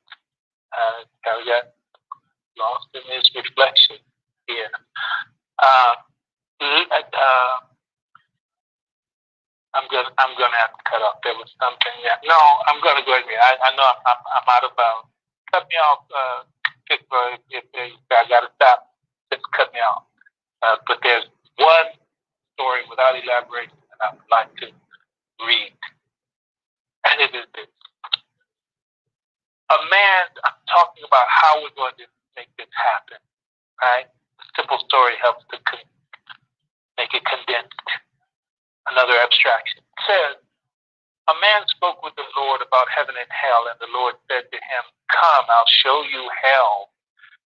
I got lost in his reflection here. I'm gonna have to cut off. There was something. Yeah. No, I'm gonna go ahead. I know I'm out of bounds. Cut me off, if I gotta stop. Just cut me off. But there's one story without elaboration that I would like to read, and it is this. A man. I'm talking about how we're going to make this happen. Right? A simple story helps to make it condensed. Another abstraction. It says, a man spoke with the Lord about heaven and hell, and the Lord said to him, come, I'll show you hell.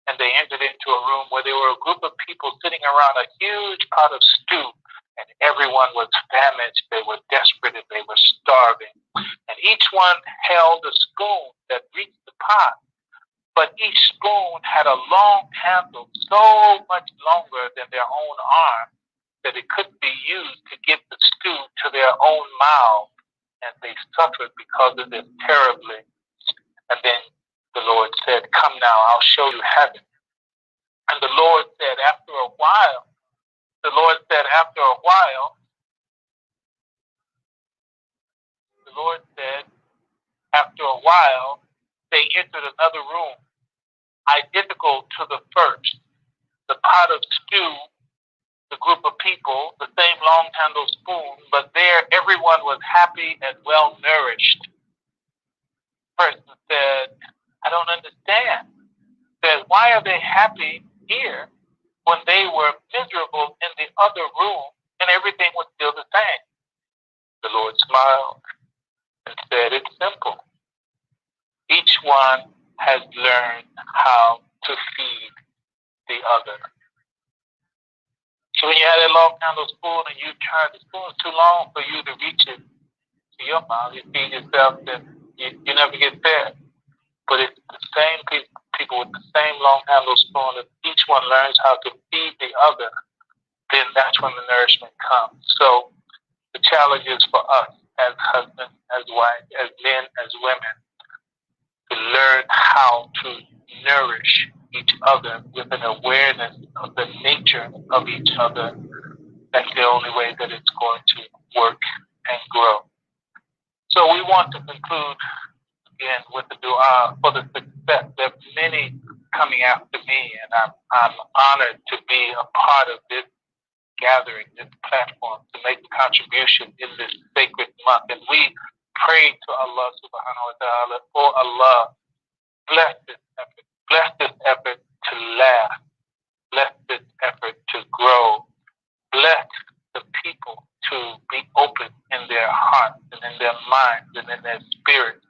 And they entered into a room where there were a group of people sitting around a huge pot of stew, and everyone was famished, they were desperate, and they were starving. And each one held a spoon that reached the pot, but each spoon had a long handle, so much longer than their own arm, that it couldn't be used to get the stew to their own mouth, and they suffered because of this terribly. And then the Lord said, come now, I'll show you heaven. And the Lord said, after a while, the Lord said, after a while, they entered another room, identical to the first. The pot of stew, the group of people, the same long-handled spoon, but there everyone was happy and well-nourished. Person said, I don't understand. Says, why are they happy here when they were miserable in the other room and everything was still the same? The Lord smiled and said, it's simple. Each one has learned how to feed the other. So when you had a long handled spoon and you turn the spoon too long for you to reach it to your mouth, you feed yourself, then you never get fed. But it's the same people with the same long handled spoon. If each one learns how to feed the other, then that's when the nourishment comes. So the challenge is for us as husbands, as wives, as men, as women, to learn how to nourish each other with an awareness of the nature of each other. That's the only way that it's going to work and grow. So we want to conclude again with the dua for the success. There are many coming after me, and I'm honored to be a part of this gathering, this platform, to make a contribution in this sacred month. And we pray to Allah subhanahu wa ta'ala, oh Allah, bless this effort. Bless this effort to last. Bless this effort to grow. Bless the people to be open in their hearts and in their minds and in their spirits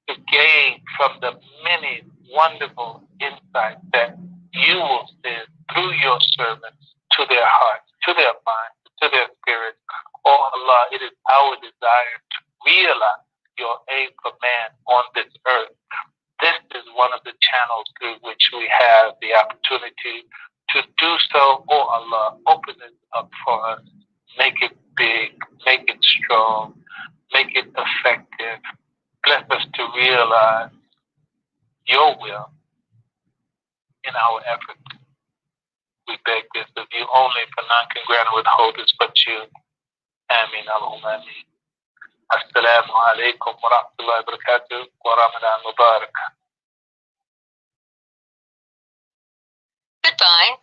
to gain from the many wonderful insights that you will send through your servants to their hearts, to their minds, to their spirits. Oh Allah, it is our desire to realize your aim for man on this earth. This is one of the channels through which we have the opportunity to do so. Oh Allah, open it up for us. Make it big, make it strong, make it effective. Bless us to realize your will in our efforts. We beg this of you only, for none can grant or withhold this but you. Ameen, Allahumma ameen. Assalamu alaikum wa rahmatullahi wa barakatuh wa Ramadan Mubarak. Goodbye.